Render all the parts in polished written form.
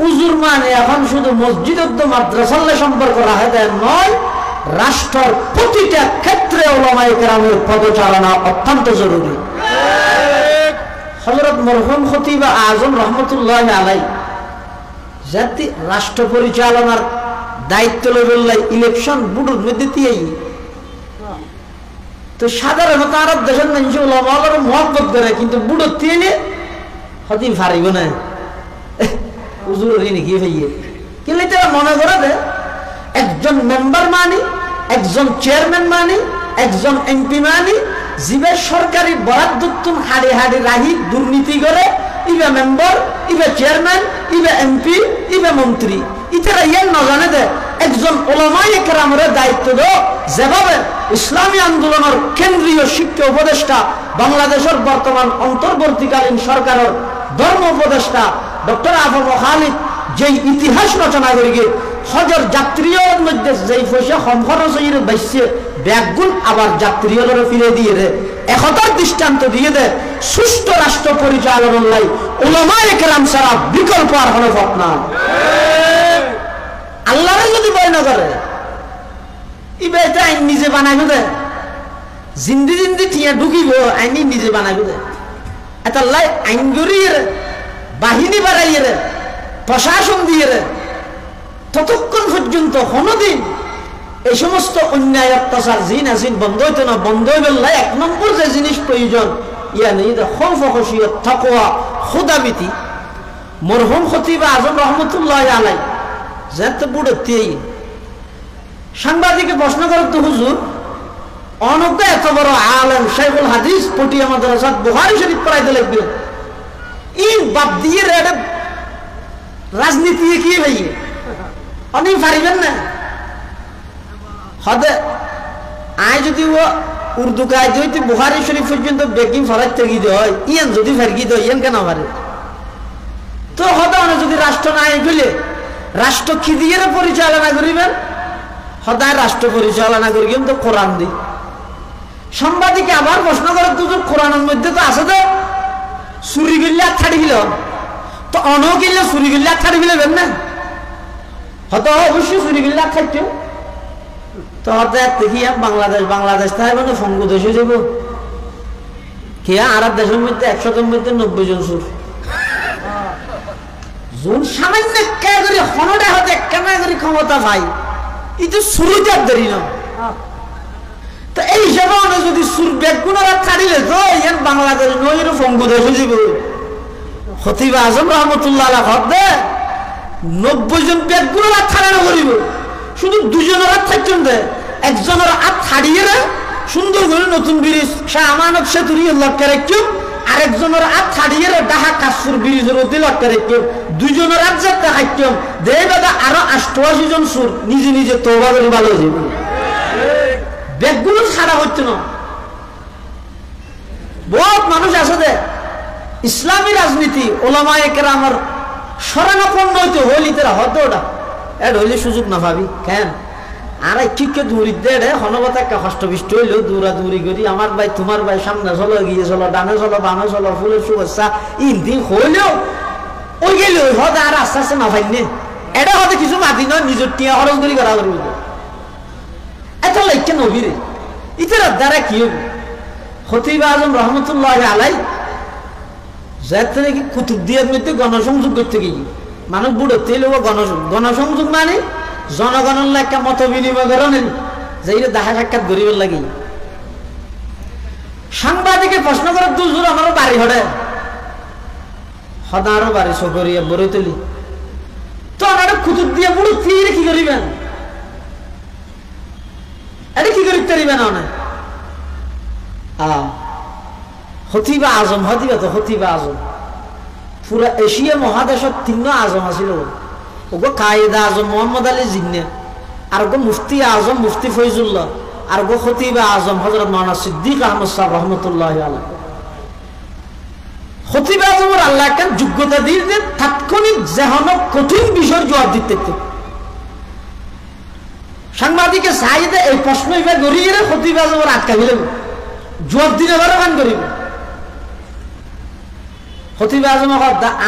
উজুর মানে এখন শুধু মসজিদ মাদ্রাসার সম্পর্ক রাখে দেয় নয়, রাষ্ট্রের প্রতিটা ক্ষেত্রে উলামায়ে কেরামের পদচারণা অত্যন্ত জরুরি। হযরত মরহুম খতিব আজম রহমতুল্লাহ আলাইহি জাতি রাষ্ট্র পরিচালনার দায়িত্ব লইলাই ইলেকশন বুড়োর মধ্যে দিয়েই তো সাধারণত আরব দেশের মানুষ উলামাদের মহব্বত করে, কিন্তু বুড়ো তিনে হতে পারিব না হুজুর নাকি ভাইয়ে কিন্তু তারা মনে করে দে একজন মেম্বার মানি, একজন চেয়ারম্যান মানি, একজন এমপি মানি, জিবে সরকারি বরাদ্দ হাড়ি হাড়ি রাহি দুর্নীতি করে, ইবে মেম্বার, ইবে চেয়ারম্যান, ইবে এমপি, ইবে মন্ত্রী, ইতারা ইয়ান না জানে দে একজন উলামায়ে কেরামের দায়িত্ব দাও, যেভাবে ইসলামী আন্দোলনের কেন্দ্রীয় শিক্ষা উপদেষ্টা বাংলাদেশের বর্তমান অন্তর্বর্তীকালীন সরকারের ধর্ম উপদেষ্টা ডক্টর আফম খালিদ যেই ইতিহাস রচনা করে গিয়ে হজর যাত্রীর মধ্যে যেই পয়সা কম খরচ হয়ে বাইসে ব্যাগগুল আবার যাত্রীদের ফিরে দিয়ে দেয়, একতার দৃষ্টান্ত দিয়ে দেয়। সুষ্ঠু রাষ্ট্র পরিচালনার লাই উলামায়ে কেরাম ছাড়া বিকল্প আর কোনো পথ না। আল্লাহরে যদি বয় না করে ইবে এটা আইন নিজে বানাইবে দে, জিন্দি জিন্দি ঠিয়া ঢুকিব আইনি নিজে বানাইবে দে, এটা লাই আইন গড়িয়ে বাহিনী বাড়াইয়ে রে, প্রশাসন দিয়ে রে, ততক্ষণ পর্যন্ত কোনদিন এই সমস্ত অন্যায় অত্যাচার জিন আসিন বন্ধ হইতো না। বন্ধ হইবে এক নম্বর যে জিনিস প্রয়োজন ইয়া নেই খৌফ খশিয়ত তাকওয়া খুদাবিতি। মরহুম খতিব আজম রহমতুল্লাহ আলাইহি যেতে বুড়তেই সাংবাদিকে প্রশ্ন করে তো হুজুর অনজ্ঞ এত বড় আলেম শাইখুল হাদিস পটিয়া মাদ্রাসাত বুখারী শরীফ পড়াইতে লাগবে, ইন বাপ দিয়ে রে রাজনীতি কি ভাই অনেক পারিবেন না হদে আয় যদি ও উর্দু কায়দা হইতে বুখারী শরীফ পর্যন্ত বেকিং ফরাইতে গিয়ে হয় ইয়ান যদি ফারগি দেয় ইয়ান কেন পারে তো হদে অনেক যদি রাষ্ট্র না গেলে রাষ্ট্র কি দিয়ে পরিচালনা করিবেন, সদায় রাষ্ট্র পরিচালনা করি কিন্তু কোরআন দি। সাংবাদিকে আবার প্রশ্ন করে তুই কোরআনের মধ্যে তো আছে তো চুরি গিল্লে আর ছাড়ি গেল তো অন গিল্লে চুরি গিল্লে আর ছাড়ি গেলে না হয়তো অবশ্যই চুরি গিল্লে আর খাইতে তো হয়তো দেখি বাংলাদেশ তাই মানে ফঙ্গু দেশে যাব কি আরব দেশের মধ্যে 100 মধ্যে 90 জন সুর জোন সামান্য করে হনটা হতে কেন করে ক্ষমতা ভাই এটা শুরুটার দেরি না। তো এই হিসাবে যদি সুর বেগুনারা ছাড়িলে তো ইয়ান বাংলাদেশ নইর ফঙ্গু দেশে যাব। খতিব আজম রহমতুল্লাহ আলাইহি হদে 90 জন বেগুনারা ছাড়ানো করিব, শুধু দুজনের হাত থাকছেন দে একজনের হাত ছাড়িয়ে সুন্দর করে নতুন ব্রিজ শাহ আমানত সেতুরি লটকে রাখছো, আরেকজনের হাত ছাড়িয়ে ডাহা কাশফুর ব্রিজের অতি লটকে রাখছো, দুজনের হাত যাতে খাইছো দে দাদা আরো 88 জন সুর নিজে নিজে তওবা করে ভালো যাবে। বেগুলো ছাড়া হচ্ছে না। বহুত মানুষ আছে দে ইসলামী রাজনীতি ওলামায়ে কেরামের শরণাপন্ন হইতে হইলি তারা হতো ওটা এড হইলে সুযোগ না ভাবি কেন আর ঠিককে দূরি দে রে হনবতা একটা হষ্টবিষ্ট হইলেও দৌড়া দৌড়ি করি আমার ভাই তোমার ভাই সামনে চলো এগিয়ে চলো ডানে চলো বামে চলো ফুলের শুভেচ্ছা ইন্দিন হইলেও ওই গেলে ওই হতে আর আস্তে আস্তে না ভাই নে এটা হতে কিছু মাতি নয় নিজের টিয়া খরচ করি করা করবি এত লাইকে নবীরে ইতার দ্বারা কি হবে। খতিব আজম রহমতুল্লাহ আলাইহি যাতে নাকি কুতুবদিয়ার মধ্যে গণসংযোগ করতে গিয়ে মানুষ বুড়ো তেল গণসংযোগ মানে জনগণের একটা মত বিনিময় করেন যে দেখা সাক্ষাৎ গরিবের লাগে। সাংবাদিকে প্রশ্ন করে দুজোর আমারও বাড়ি হরে সদারও বাড়ি চকরিয়া বড়ই তুলি তো আমার কুতুব দিয়ে বুড়ো ফিরে কি করিবেন এটা কি করিতে পারিবেন না খতিব আজম হতিবা তো খতিব আজম পুরা এশিয়া মহাদেশত 3 আজম আছিল ওগো কায়েদে আজম মোহাম্মদ আলী জিন্না আর গো মুফতি আজম মুফতি ফয়জুল্লাহ আর গো খতিব আজম হযরত মাওলানা সিদ্দিক আহমদ সাহেব রহমাতুল্লাহি আলাইহি। খতিব আজমের আল্লাহ কেন যোগ্যতা দিয়ে যে তাৎক্ষণিক যেহন কঠিন বিষয় জবাব দিতে সাংবাদিকে চাইদে এই প্রশ্ন এবার গড়িয়ে খতিব আজমের আটকা দিলে জবাব দিতে পারে কান করিব। খতিব আজম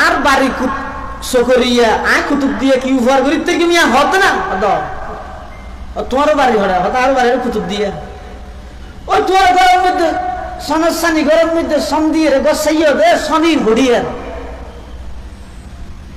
আর বাড়ি সকরিয়া আয় কুতুব দিয়ে কি উপহার করি থেকে মিয়া হতে না তোমারও বাড়ি ঘরে হতে আরো বাড়ির কুতুব দিয়ে ওই তোমার ঘরের মধ্যে সনসানি ঘরের মধ্যে সন দিয়ে গসাইয়া দে শনির ঘড়িয়ার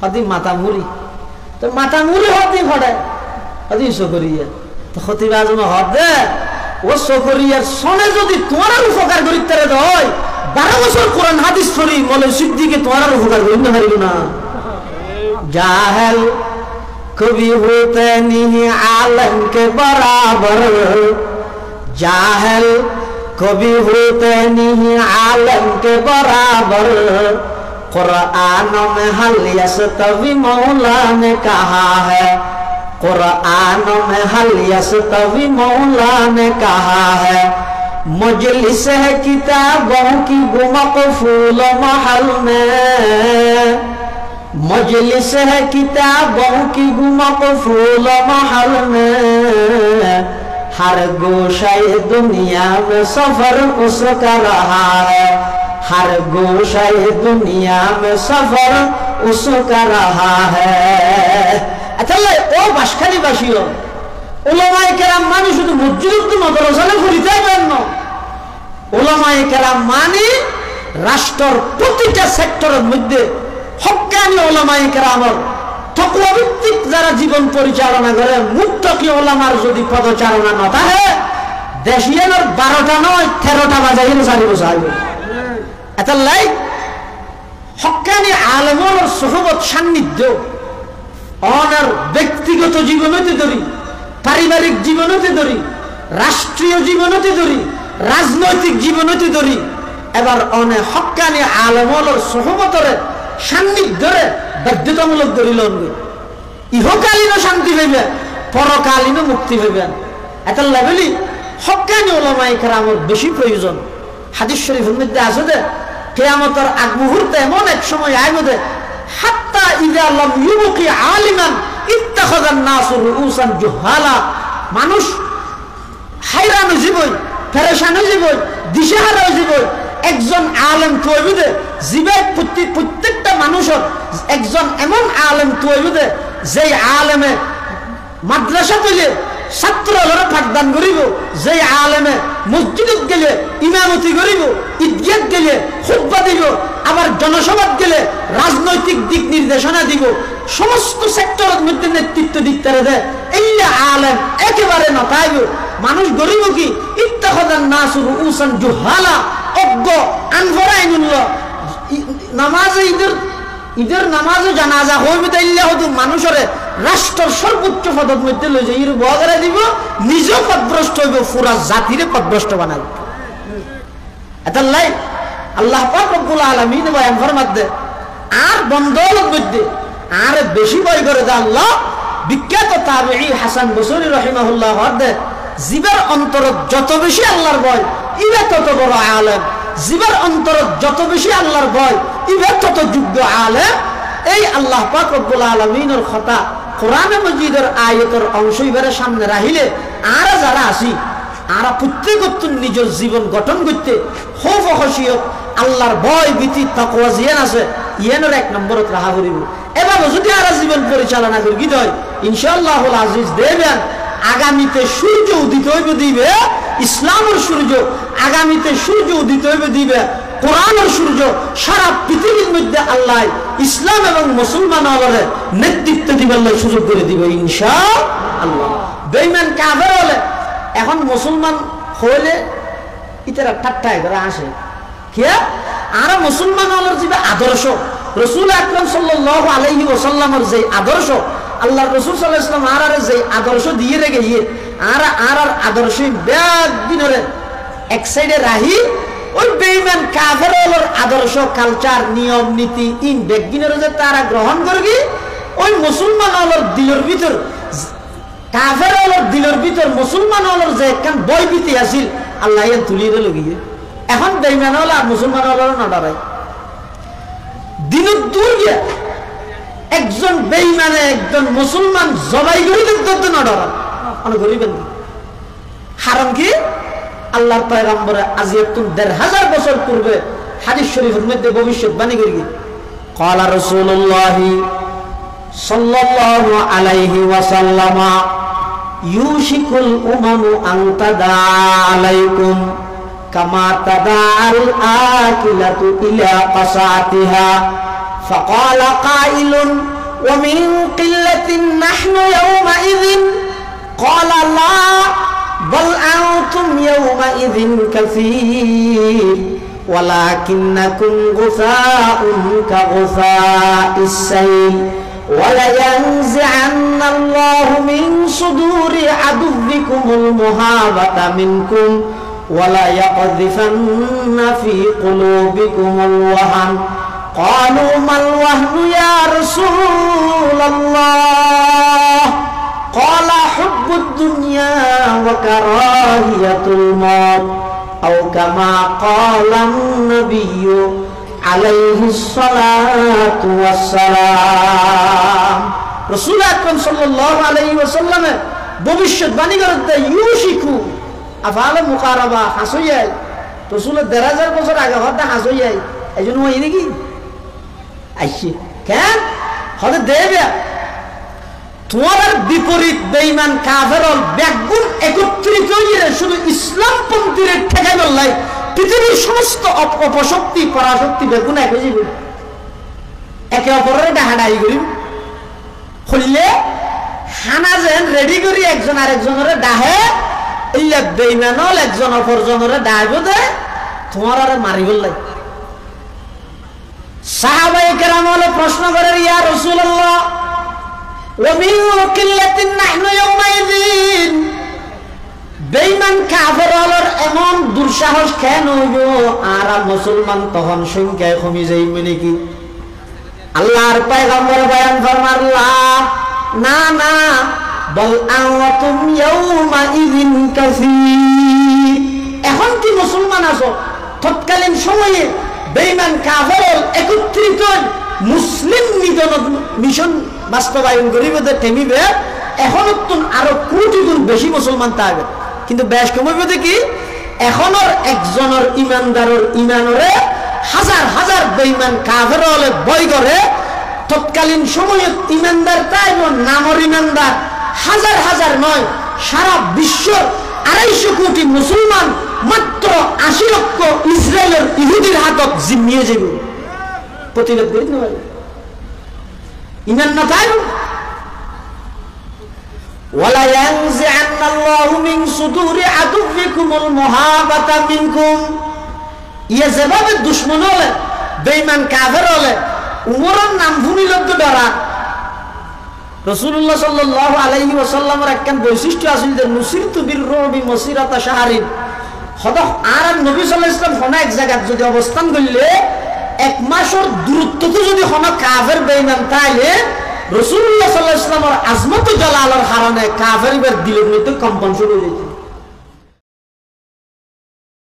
হদি মাথা মুড়ি তো মাথা মুড়ি হদি ঘরে হদি সকরিয়া তো খতিব আজম হদে ও সকরিয়ার সনে যদি তোমার উপকার করিতে হয় 12 বছর কোরআন হাদিস পড়ি মলে সিদ্দিকে তোমার উপকার করিতে পারিল না जाहल कभी होते नहीं आलम के बराबर जाहल कभी होते नहीं आलम के बराबर कुरान में हल यस्तवी मौला ने कहा है कुरान में हल यस्तवी मौला ने कहा है मजलिस है किताबों की गुमक़फूल महल में मजलिस है किताबों की गुमक़फूल महल में हर गोशे दुनिया में सफर उसका रहा है हर गोशे दुनिया में सफर उसका रहा है अतले ओ बाशखाली बाशियो उलमाए केराम मानी शुधु मस्जिद मदरसाने घुरिते पारेन उलमाए केराम मानी राष्ट्र प्रतिटा सेक्टरेर मध्य हक्कानी उलामाए केरामर तकवा ভিত্তিক যারা জীবন পরিচালনা করে মুত্তাকি উলামার যদি পদচারণা না থাকে দেশিয়ানোর 12টা নয় 13টা বাজাইল সারিব সাহেব এটা লাই হক্কানি আলেমের সুহবত সান্নিধ্য অনার ব্যক্তিগত জীবনতে ধরি পারিবারিক জীবনতে ধরি রাষ্ট্রীয় জীবনতে ধরি রাজনৈতিক জীবনতে ধরি এবার অনে হক্কানি আলেমের সুহবতরে সান্নিধ্যরে বাধ্যতামূলক দলিল আনবে ইহকালীন শান্তি পাইবে পরকালীন মুক্তি পাইবেন এটা লেভেলি হক্কানি উলামায়ে কেরামের বেশি প্রয়োজন হাদিস শরীফের মধ্যে আছে যে কিয়ামতের আগ মুহূর্তে এমন এক সময় আইবে হাত্তা ইযা লাম ইউবকি আলিমান ইত্তাখাযান নাসু রুউসান জুহালা মানুষ হায়রান হয়ে যাবে পেরেশান হয়ে যাবে দিশেহারা হয়ে যাবে একজন আলেম তৈবিদে জীবের প্রত্যেকটা মানুষের একজন এমন আলেম তৈবিদে যে আলেমে মাদ্রাসা পেলে ছাত্ররা পাঠদান করিব যে আলেমে মসজিদত গেলে ইমামতি করিব ঈদগাহ গেলে খুতবা দিব আবার জনসভাত গেলে রাজনৈতিক দিক নির্দেশনা দিব সমস্ত সেক্টরের মধ্যে নেতৃত্ব দিতে দেয় এই আলেম একেবারে নতাইব মানুষ গরিব কি ইত্তাখাযান নাসু রুউসান জুহালা অজ্ঞ আনফরাইনুল্লাহ নামাজে ঈদের নামাজে জানাজা হইবে তাইলে হয়তো মানুষের রাষ্ট্রের সর্বোচ্চ পদের মধ্যে লই যাই এর বগরে দিব নিজে পদভ্রষ্ট হইব পুরা জাতিরে পদভ্রষ্ট বানাইব এটা লাই আল্লাহ পাক রব্বুল আলামিন বয়ান ফরমাতে আর বন্দৌলত মধ্যে আর বেশি ভয় করে দে আল্লাহ বিখ্যাত তাবিঈ হাসান বসরি রাহিমাহুল্লাহ হদে জীবের অন্তর যত বেশি আল্লাহর ভয় ইবা তত বড় আলেম জীবের অন্তর যত বেশি আল্লাহর ভয় ইবা তত যোগ্য আলেম এই আল্লাহ পাক রব্বুল আলামিনের কথা কোরআনে মজিদের আয়াতের অংশ ইবারে সামনে রাখিলে আর যারা আসি আর প্রত্যেকত্ব নিজের জীবন গঠন করতে খৌফ খশিয়ত আল্লাহর ভয় ভীতি তাকওয়া জিয়ান আছে ইয়ানোর এক নম্বরত রাখা করিব এভাবে যদি আর জীবন পরিচালনা করি কি হয় ইনশাআল্লাহুল আজিজ দেবেন আগামীতে সূর্য উদিত হইবে দিবে ইসলামের সূর্য আগামীতে সূর্য উদিত হইবে দিবে কোরআনের সূর্য সারা পৃথিবীর মধ্যে আল্লাহ ইসলাম এবং মুসলমানদের নেতৃত্ব দিবার সুযোগ করে দিবে ইনশাআল্লাহ বেঈমান কাফের হলে এখন মুসলমান হইলে ইতারা ঠাট্টায় করে আসে কি আর মুসলমান হলের যে আদর্শ রাসূল আকরাম সাল্লাল্লাহু আলাইহি ওয়াসাল্লামের যে আদর্শ আল্লাহ রাসূল সাল্লাল্লাহু আলাইহি ওয়াসাল্লাম আর যে আদর্শ দিয়ে রেখে আর আদর্শ ব্যাগ দিনরে এক সাইডে রাহি ওই বেঈমান কাফেরদের আদর্শ কালচার নিয়ম নীতি ইন বেগিনের যে তারা গ্রহণ করবি ওই মুসলমান হলোর দিলের ভিতর কাফের হলোর দিলের ভিতর মুসলমান হলোর যে একখান বয়ভীতি আছিল আল্লাহ ইয়ান তুলিয়ে লগিয়ে এখন বেঈমান হলো আর মুসলমান হলো না ডরাই দিনের দূর গিয়া একজন বেঈমানে একজন মুসলমান জবাই করে দিতে না ডরা মানে গরিবেন হারাম কি আল্লাহর পয়গম্বরে আজিয়াতুন ১৫০০ বছর পূর্বে হাদিস শরীফের মধ্যে ভবিষ্যৎবাণী করি ক্বালা রাসূলুল্লাহ সাল্লাল্লাহু আলাইহি ওয়াসাল্লাম ইউশিকুল উমামু আন তাদা আলাইকুম কামা তাদাল আকিলাতু ইলা কাসাতিহা ফাকালা কাইলুন ওয়া মিন কিল্লাতিন নাহনু ইয়াওমাইযিন ক্বালা লা বাল আনতুম ইয়াওমাইযিন কাসীর ওয়ালাকিন্নাকুম গুসাউন কাগুসাইস সাইল ওয়ালা ইয়ানজি'আন্না আল্লাহু মিন সুদুরি আদুবিকুমুল মুহাবাতা মিনকুম ওয়ালা ইয়াকযিফান্না ফি কুলুবিকুমুল ওয়াহান ক্বালু মাল ওয়াহনু ইয়া রাসূলাল্লাহ ক্বালা হুব্বুদ দুনিয়া ওয়া কারাহিয়াতুল মাউত আও কামা ক্বালান নাবিয়্যু আলাইহিস সালাতু ওয়াস সালাম। রাসূল আকরাম সাল্লাল্লাহু আলাইহি ওয়াসাল্লাম ভবিষ্যৎবাণী করতে ইউশিকু আফআল মুকারাবা হাসইয়াই রাসূলের ১৫০০ বছর আগে হতে হাসইয়াই এইজন্য ওই নাকি আইছে কেন হতে দেবে তোমার বিপরীত বেঈমান কাফেরল ব্যাগুন একত্রিত হয়ে শুধু ইসলামপন্থীর ঠেকাইবার লাই পৃথিবীর সমস্ত অপশক্তি পরাশক্তি বেগুন এক হয়ে যাবে, একে অপরের ডাহাডাহি করি হইলে হানা যেন রেডি করি একজন আরেকজনের ডাহে ইয়া বেঈমানল একজন অপরজনের ডাহব দে তোমার আর মারিবল লাই। সাহাবায়ে কেরাম হলো প্রশ্ন করে ইয়া রাসূলুল্লাহ ওয়া মিন কিল্লাতিন নাহনু ইয়াওমাইযিন বেঈমান কাফেরদের এমন দুঃসাহস কেন হইব আর মুসলমান তখন সংখ্যায় কমে যাইবে নাকি? আল্লাহর পয়গম্বর বয়ান ফরমাল্লাহ না না বল আনতুম ইয়াওমাইযিন কাসীর। এখন কি মুসলমান আছো? তৎকালীন সময়ে বেঈমান কাফের একত্রিত মুসলিম মিশন বাস্তবায়ন করিবে থেমিবে এখন আরো কোটি গুণ বেশি মুসলমান থাকবে, কিন্তু বেশ কমিবে কি এখনর একজনের ইমানদারের ইমানরে হাজার হাজার বেঈমান কাফের হলে ভয় করে। তৎকালীন সময়ে ইমানদার তাই নামর ইমানদার হাজার হাজার নয়, সারা বিশ্বর ২৫০ কোটি মুসলমান মাত্র ৮০ লক্ষ ইসরায়েলের ইহুদির হাতত জিম্মিয়ে যাবে। প্রতিরোধ করি না ইমান না তাই ওয়ালা ইয়ানজি'আন্না আল্লাহু মিন সুদুরি আদুবিকুমুল মুহাবাতা মিনকুম। ইয়া যেভাবে দুশমন হলে বেঈমান কাফের হলে উমরের নাম ভূমিল তো ডরা। রাসূলুল্লাহ সাল্লাল্লাহু আলাইহি ওয়াসাল্লামের একখান বৈশিষ্ট্য আছিল যে নুসিরতু বির-রুবি মাসিরাতা শাহরিন। হদহ আর নবী সাল্লাল্লাহু আলাইহি ওয়াসাল্লাম কোন এক জায়গায় যদি অবস্থান করলে এক মাসের দূরত্ব তো যদি কোন কাফের বেঈমান তাইলে রাসূলুল্লাহ সাল্লাল্লাহু আলাইহি ওয়াসাল্লামের আজমত জালালের কারণে কাফেরদের দিলের মধ্যে কম্পন শুরু হয়ে যেত।